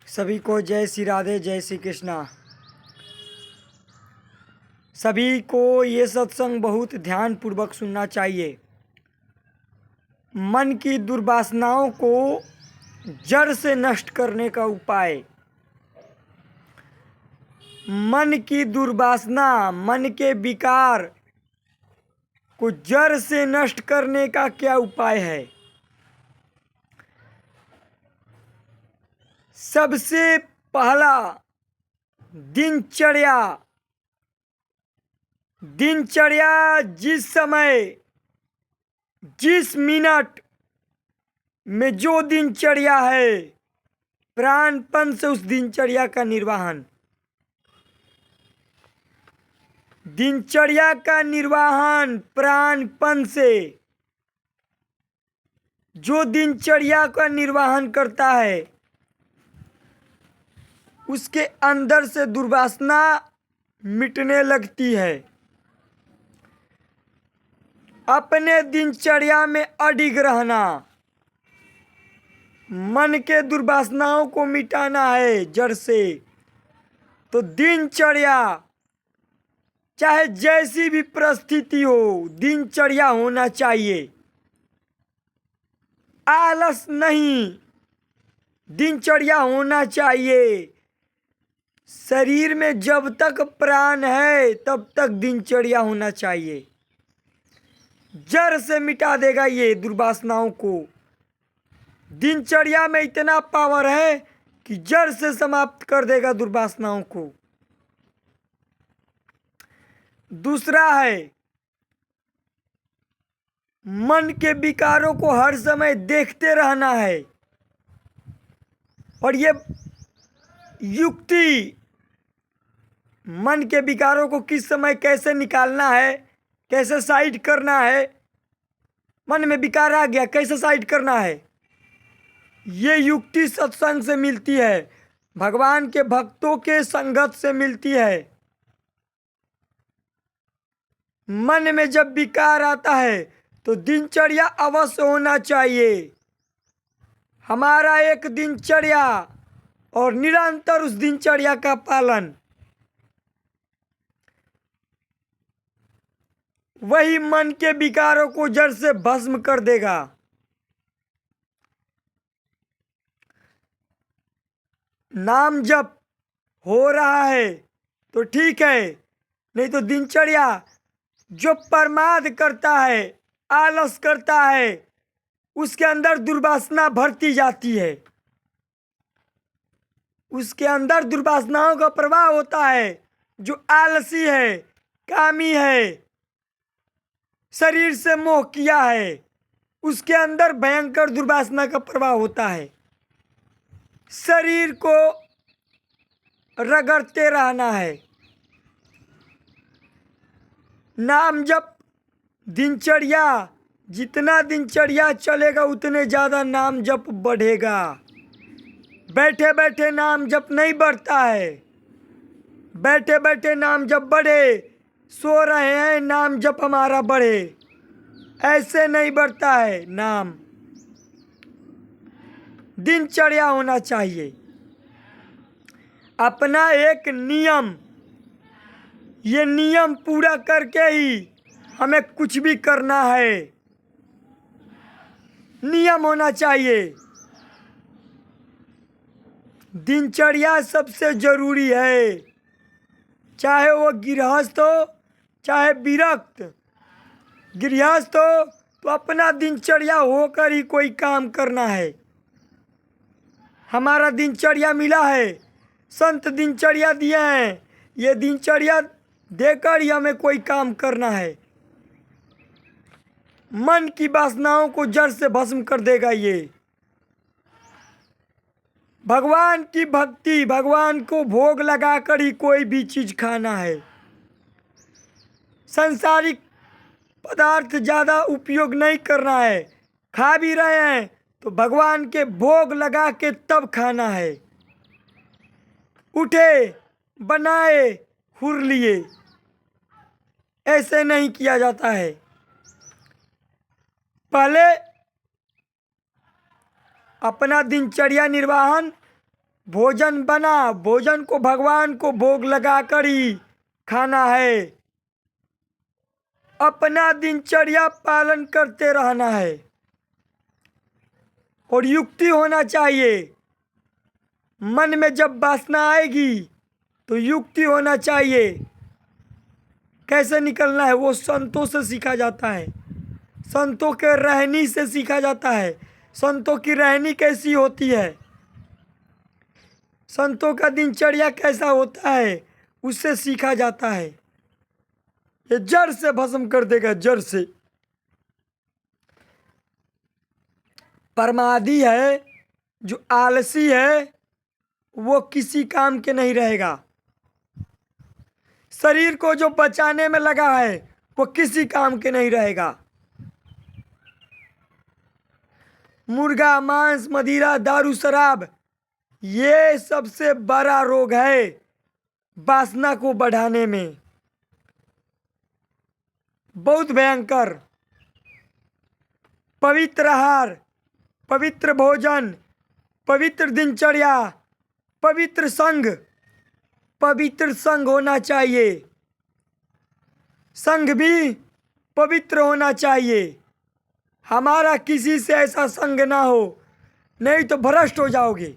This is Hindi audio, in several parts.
सभी को जय श्री राधे, जय श्री कृष्णा। सभी को ये सत्संग बहुत ध्यानपूर्वक सुनना चाहिए। मन की दुर्वासनाओं को जड़ से नष्ट करने का उपाय। मन की दुर्वासना, मन के विकार को जड़ से नष्ट करने का क्या उपाय है? सबसे पहला दिनचर्या जिस समय, जिस मिनट में जो दिनचर्या है, प्राणपन से उस दिनचर्या का निर्वहन। दिनचर्या का निर्वहन प्राणपन से। जो दिनचर्या का निर्वहन करता है उसके अंदर से दुर्वासना मिटने लगती है। अपने दिनचर्या में अडिग रहना, मन के दुर्वासनाओं को मिटाना है जड़ से। तो दिनचर्या चाहे जैसी भी परिस्थिति हो, दिनचर्या होना चाहिए। आलस नहीं, दिनचर्या होना चाहिए। शरीर में जब तक प्राण है तब तक दिनचर्या होना चाहिए। जड़ से मिटा देगा ये दुर्वासनाओं को। दिनचर्या में इतना पावर है कि जड़ से समाप्त कर देगा दुर्वासनाओं को। दूसरा है, मन के विकारों को हर समय देखते रहना है। और ये युक्ति, मन के विकारों को किस समय कैसे निकालना है, कैसे साइड करना है। मन में विकार आ गया, कैसे साइड करना है, ये युक्ति सत्संग से मिलती है, भगवान के भक्तों के संगत से मिलती है। मन में जब विकार आता है तो दिनचर्या अवश्य होना चाहिए। हमारा एक दिनचर्या और निरंतर उस दिनचर्या का पालन, वही मन के विकारों को जड़ से भस्म कर देगा। नाम जप हो रहा है तो ठीक है, नहीं तो दिनचर्या जो प्रमाद करता है, आलस करता है, उसके अंदर दुर्वासना भरती जाती है। उसके अंदर दुर्वासनाओं का प्रभाव होता है। जो आलसी है, कामी है, शरीर से मोह किया है, उसके अंदर भयंकर दुर्वासना का प्रभाव होता है। शरीर को रगड़ते रहना है। नाम जप दिनचर्या, जितना दिनचर्या चलेगा उतने ज़्यादा नाम जप बढ़ेगा। बैठे बैठे नाम जप नहीं बढ़ता है। बैठे बैठे नाम जप बढ़े, सो रहे हैं नाम जप हमारा बढ़े, ऐसे नहीं बढ़ता है नाम। दिनचर्या होना चाहिए। अपना एक नियम, ये नियम पूरा करके ही हमें कुछ भी करना है। नियम होना चाहिए। दिनचर्या सबसे जरूरी है। चाहे वो गृहस्थ हो, चाहे विरक्त। गृहस्थ हो तो अपना दिनचर्या होकर ही कोई काम करना है। हमारा दिनचर्या मिला है, संत दिनचर्या दिए हैं, ये दिनचर्या देकर ही हमें कोई काम करना है। मन की वासनाओं को जड़ से भस्म कर देगा ये। भगवान की भक्ति, भगवान को भोग लगाकर ही कोई भी चीज खाना है। सांसारिक पदार्थ ज़्यादा उपयोग नहीं करना है। खा भी रहे हैं तो भगवान के भोग लगा के तब खाना है। उठे, बनाए, हुर लिए, ऐसे नहीं किया जाता है। पहले अपना दिनचर्या निर्वहन भोजन बना, भोजन को भगवान को भोग लगाकर ही खाना है। अपना दिनचर्या पालन करते रहना है और युक्ति होना चाहिए। मन में जब वासना आएगी तो युक्ति होना चाहिए। कैसे निकलना है वो संतों से सीखा जाता है, संतों के रहनी से सीखा जाता है। संतों की रहनी कैसी होती है, संतों का दिनचर्या कैसा होता है, उससे सीखा जाता है। ये जड़ से भस्म कर देगा, जड़ से। परमादी है, जो आलसी है, वो किसी काम के नहीं रहेगा। शरीर को जो बचाने में लगा है वो किसी काम के नहीं रहेगा। मुर्गा, मांस, मदिरा, दारू, शराब, ये सबसे बड़ा रोग है वासना को बढ़ाने में, बहुत भयंकर। पवित्र आहार, पवित्र भोजन, पवित्र दिनचर्या, पवित्र संग होना चाहिए। संग भी पवित्र होना चाहिए। हमारा किसी से ऐसा संग ना हो, नहीं तो भ्रष्ट हो जाओगे।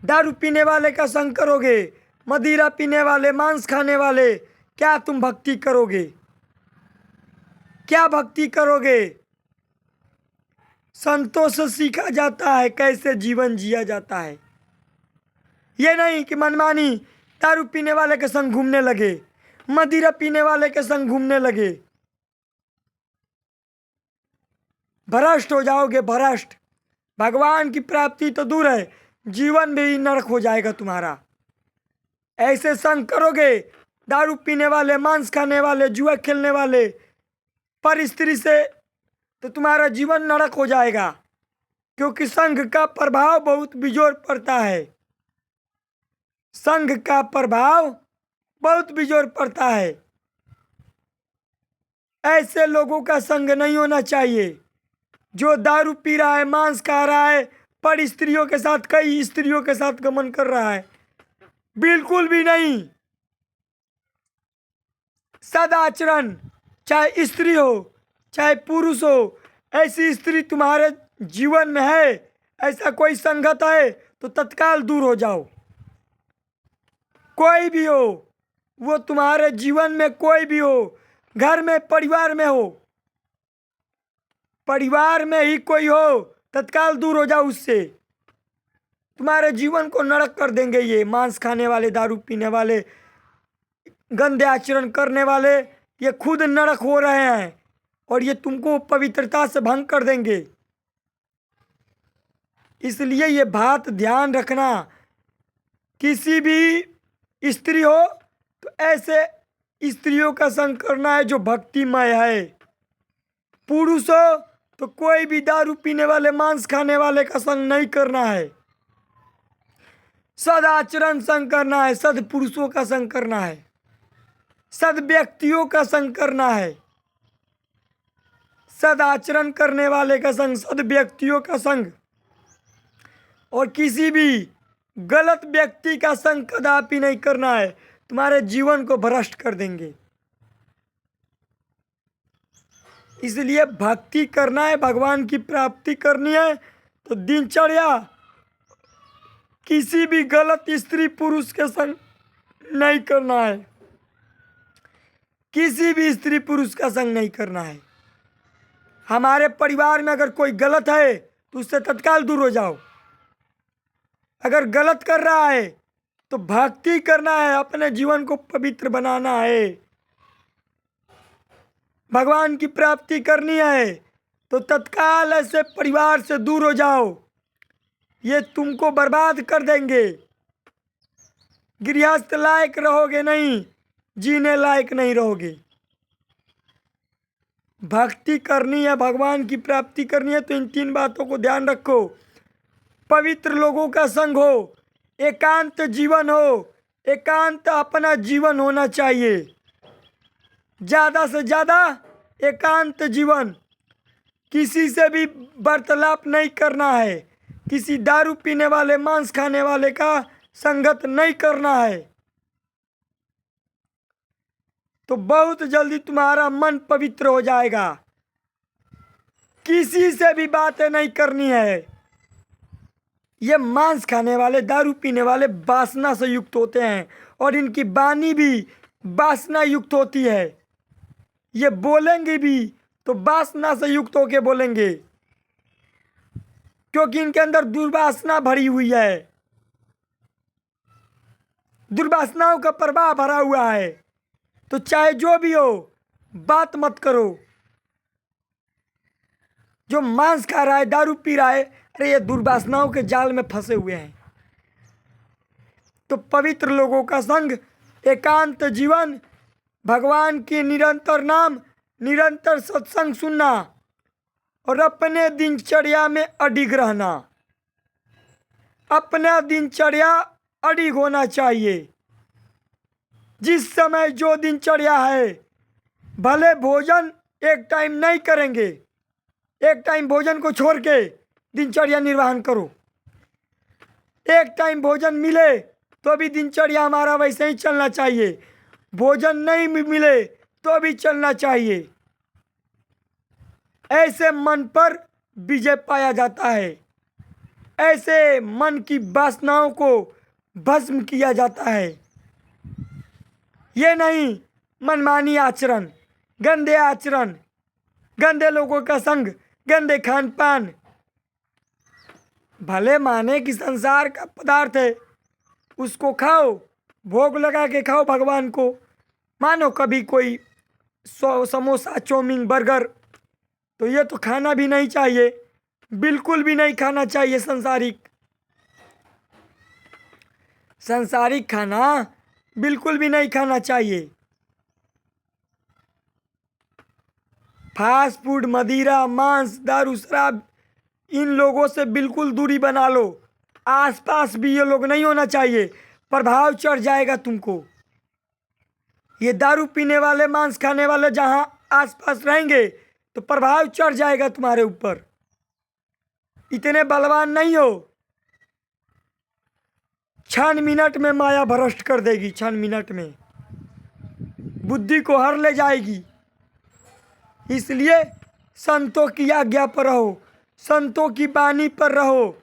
दारू पीने वाले का संग करोगे, मदिरा पीने वाले, मांस खाने वाले, क्या तुम भक्ति करोगे? क्या भक्ति करोगे? संतों से सीखा जाता है कैसे जीवन जिया जाता है। ये नहीं कि मनमानी दारू पीने वाले के संग घूमने लगे, मदिरा पीने वाले के संग घूमने लगे। भ्रष्ट हो जाओगे, भ्रष्ट। भगवान की प्राप्ति तो दूर है, जीवन भी नरक हो जाएगा तुम्हारा। ऐसे संग करोगे, दारू पीने वाले, मांस खाने वाले, जुआ खेलने वाले, पर स्त्री से, तो तुम्हारा जीवन नरक हो जाएगा। क्योंकि संघ का प्रभाव बहुत बिजोर पड़ता है। संघ का प्रभाव बहुत बिजोर पड़ता है। ऐसे लोगों का संग नहीं होना चाहिए जो दारू पी रहा है, मांस खा रहा है, पर स्त्रियों के साथ, कई स्त्रियों के साथ गमन कर रहा है। बिल्कुल भी नहीं। सदाचरण, चाहे स्त्री हो चाहे पुरुष हो, ऐसी स्त्री तुम्हारे जीवन में है, ऐसा कोई संगत है तो तत्काल दूर हो जाओ। कोई भी हो वो, तुम्हारे जीवन में कोई भी हो, घर में, परिवार में हो, परिवार में ही कोई हो, तत्काल दूर हो जाओ उससे। तुम्हारे जीवन को नरक कर देंगे ये मांस खाने वाले, दारू पीने वाले, गंदे आचरण करने वाले। ये खुद नरक हो रहे हैं और ये तुमको पवित्रता से भंग कर देंगे। इसलिए ये बात ध्यान रखना, किसी भी स्त्री हो तो ऐसे स्त्रियों का संग करना है जो भक्तिमय है। पुरुष हो तो कोई भी दारू पीने वाले, मांस खाने वाले का संग नहीं करना है। सदाचरण संग करना है, सद पुरुषों का संग करना है, सद व्यक्तियों का संग करना है। सदाचरण करने वाले का संग, सद व्यक्तियों का संग। और किसी भी गलत व्यक्ति का संग कदापि नहीं करना है, तुम्हारे जीवन को भ्रष्ट कर देंगे। इसलिए भक्ति करना है, भगवान की प्राप्ति करनी है तो दिनचर्या किसी भी गलत स्त्री पुरुष के संग नहीं करना है, किसी भी स्त्री पुरुष का संग नहीं करना है। हमारे परिवार में अगर कोई गलत है तो उससे तत्काल दूर हो जाओ। अगर गलत कर रहा है तो भक्ति करना है, अपने जीवन को पवित्र बनाना है, भगवान की प्राप्ति करनी है तो तत्काल ऐसे परिवार से दूर हो जाओ। ये तुमको बर्बाद कर देंगे। गृहस्थ लायक रहोगे नहीं, जीने लायक नहीं रहोगे। भक्ति करनी है, भगवान की प्राप्ति करनी है तो इन 3 बातों को ध्यान रखो। पवित्र लोगों का संग हो, एकांत जीवन हो, एकांत अपना जीवन होना चाहिए। ज़्यादा से ज़्यादा एकांत जीवन, किसी से भी वार्तालाप नहीं करना है, किसी दारू पीने वाले, मांस खाने वाले का संगत नहीं करना है, तो बहुत जल्दी तुम्हारा मन पवित्र हो जाएगा। किसी से भी बातें नहीं करनी है। ये मांस खाने वाले, दारू पीने वाले वासना से युक्त होते हैं और इनकी वाणी भी वासना युक्त होती है। ये बोलेंगे भी तो वासना से युक्त होके बोलेंगे, क्योंकि इनके अंदर दुर्वासना भरी हुई है, दुर्वासनाओं का प्रभाव भरा हुआ है। तो चाहे जो भी हो, बात मत करो। जो मांस खा रहा है, दारू पी रहा है, अरे ये दुर्वासनाओं के जाल में फंसे हुए हैं। तो पवित्र लोगों का संग, एकांत जीवन, भगवान के निरंतर नाम, निरंतर सत्संग सुनना और अपने दिनचर्या में अडिग रहना। अपना दिनचर्या अडिग होना चाहिए। जिस समय जो दिनचर्या है, भले भोजन एक टाइम नहीं करेंगे, एक टाइम भोजन को छोड़ के दिनचर्या निर्वहन करो। एक टाइम भोजन मिले तो भी दिनचर्या हमारा वैसे ही चलना चाहिए, भोजन नहीं मिले तो भी चलना चाहिए। ऐसे मन पर विजय पाया जाता है, ऐसे मन की वासनाओं को भस्म किया जाता है। ये नहीं मनमानी आचरण, गंदे आचरण, गंदे लोगों का संग, गंदे खान पान। भले माने कि संसार का पदार्थ है, उसको खाओ, भोग लगा के खाओ भगवान को। मानो कभी कोई समोसा, चाउमीन, बर्गर, तो ये तो खाना भी नहीं चाहिए, बिल्कुल भी नहीं खाना चाहिए। सांसारिक खाना बिल्कुल भी नहीं खाना चाहिए। फास्ट फूड, मदिरा, मांस, दारू, शराब, इन लोगों से बिल्कुल दूरी बना लो। आसपास भी ये लोग नहीं होना चाहिए, प्रभाव चढ़ जाएगा तुमको। ये दारू पीने वाले, मांस खाने वाले जहां आसपास रहेंगे तो प्रभाव चढ़ जाएगा तुम्हारे ऊपर। इतने बलवान नहीं हो, क्षण मिनट में माया भ्रष्ट कर देगी, क्षण मिनट में बुद्धि को हर ले जाएगी। इसलिए संतों की आज्ञा पर रहो, संतों की वाणी पर रहो,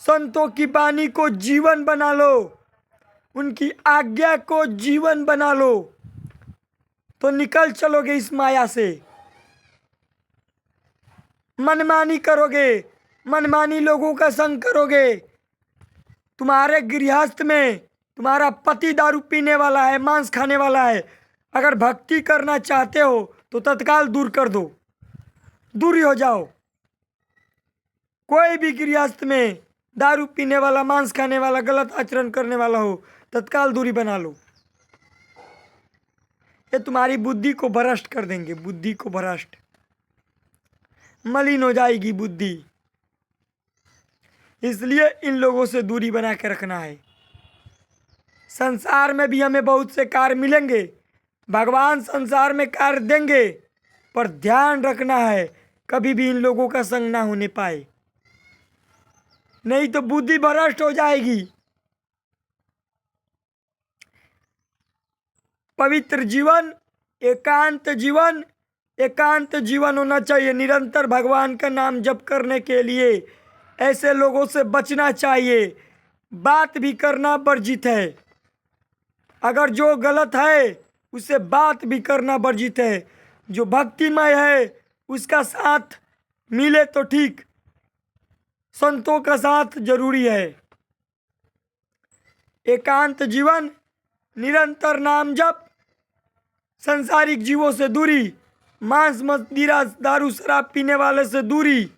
संतों की वाणी को जीवन बना लो, उनकी आज्ञा को जीवन बना लो, तो निकल चलोगे इस माया से। मनमानी करोगे, मनमानी लोगों का संग करोगे, तुम्हारे गृहस्थ में तुम्हारा पति दारू पीने वाला है, मांस खाने वाला है, अगर भक्ति करना चाहते हो तो तत्काल दूर कर दो, दूरी हो जाओ। कोई भी गृहस्थ में दारू पीने वाला, मांस खाने वाला, गलत आचरण करने वाला हो, तत्काल दूरी बना लो। ये तुम्हारी बुद्धि को भ्रष्ट कर देंगे, बुद्धि को भ्रष्ट, मलिन हो जाएगी बुद्धि। इसलिए इन लोगों से दूरी बना के रखना है। संसार में भी हमें बहुत से कार्य मिलेंगे, भगवान संसार में कार्य देंगे, पर ध्यान रखना है कभी भी इन लोगों का संग ना होने पाए, नहीं तो बुद्धि भ्रष्ट हो जाएगी। पवित्र जीवन, एकांत जीवन, एकांत जीवन होना चाहिए। निरंतर भगवान का नाम जप करने के लिए ऐसे लोगों से बचना चाहिए। बात भी करना वर्जित है, अगर जो गलत है उसे बात भी करना वर्जित है। जो भक्तिमय है उसका साथ मिले तो ठीक, संतों का साथ जरूरी है। एकांत जीवन, निरंतर नाम जप, संसारिक जीवों से दूरी, मांस, मदिरा, दारू, शराब पीने वाले से दूरी,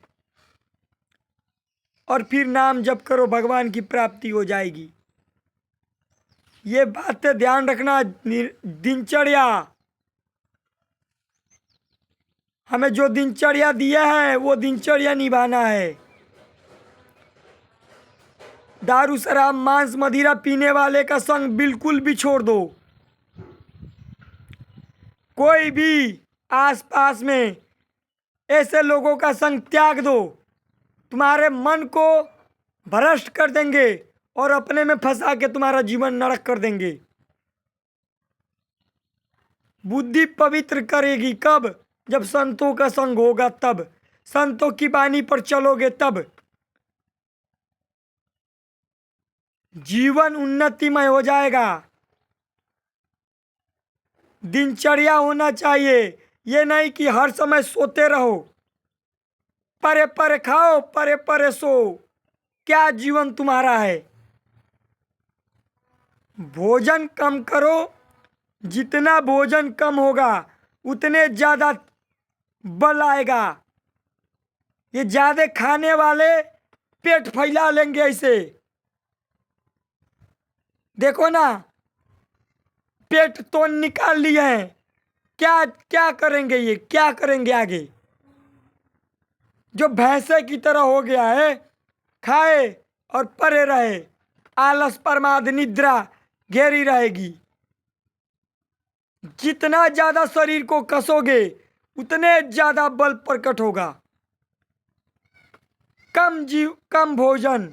और फिर नाम जप करो, भगवान की प्राप्ति हो जाएगी। ये बातें ध्यान रखना। दिनचर्या, हमें जो दिनचर्या दिया है वो दिनचर्या निभाना है। दारू, शराब, मांस, मदिरा पीने वाले का संग बिल्कुल भी छोड़ दो। कोई भी आसपास में ऐसे लोगों का संग त्याग दो। तुम्हारे मन को भ्रष्ट कर देंगे और अपने में फंसा के तुम्हारा जीवन नरक कर देंगे। बुद्धि पवित्र करेगी कब? जब संतों का संग होगा तब, संतों की वाणी पर चलोगे तब। जीवन उन्नतिमय हो जाएगा। दिनचर्या होना चाहिए, ये नहीं कि हर समय सोते रहो, परे परे खाओ परे परे सो। क्या जीवन तुम्हारा है? भोजन कम करो। जितना भोजन कम होगा उतने ज्यादा बल आएगा। ये ज्यादा खाने वाले पेट फैला लेंगे ऐसे। देखो ना, पेट तो निकाल लिए हैं, क्या क्या करेंगे? ये क्या करेंगे आगे? जो भैंसे की तरह हो गया है, खाए और परे रहे, आलस प्रमाद निद्रा घेरी रहेगी। जितना ज्यादा शरीर को कसोगे उतने ज्यादा बल प्रकट होगा। कम भोजन,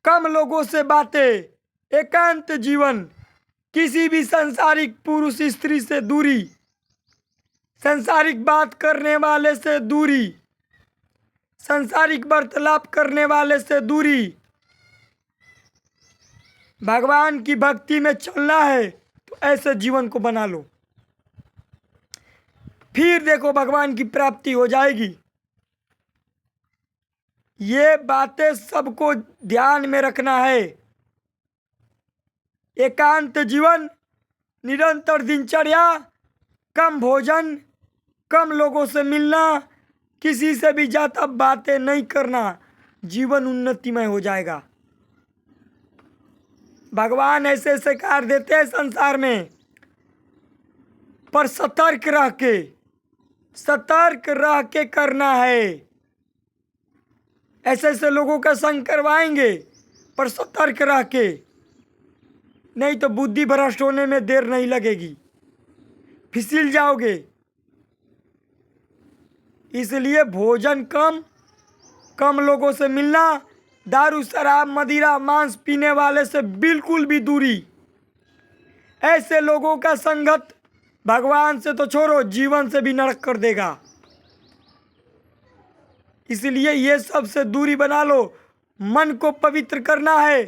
कम लोगों से बातें, एकांत जीवन, किसी भी सांसारिक पुरुष स्त्री से दूरी, सांसारिक बात करने वाले से दूरी, सांसारिक वार्तालाप करने वाले से दूरी। भगवान की भक्ति में चलना है तो ऐसे जीवन को बना लो, फिर देखो भगवान की प्राप्ति हो जाएगी। ये बातें सबको ध्यान में रखना है। एकांत जीवन, निरंतर दिनचर्या, कम भोजन, कम लोगों से मिलना, किसी से भी ज्यादा बातें नहीं करना, जीवन उन्नतिमय हो जाएगा। भगवान ऐसे ऐसे कार्य देते हैं संसार में, पर सतर्क रह के करना है। ऐसे ऐसे लोगों का संग करवाएंगे, पर सतर्क रह के, नहीं तो बुद्धि भ्रष्ट होने में देर नहीं लगेगी, फिसल जाओगे। इसलिए भोजन कम लोगों से मिलना, दारू शराब मदिरा मांस पीने वाले से बिल्कुल भी दूरी। ऐसे लोगों का संगत भगवान से तो छोड़ो, जीवन से भी नरक कर देगा। इसलिए ये सब से दूरी बना लो। मन को पवित्र करना है,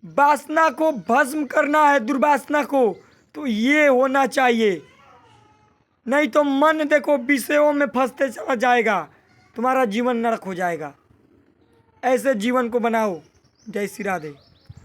वासना को भस्म करना है, दुर्वासना को, तो ये होना चाहिए। नहीं तो मन देखो विषयों में फंसते चला जाएगा, तुम्हारा जीवन नरक हो जाएगा। ऐसे जीवन को बनाओ। जय श्री राधे।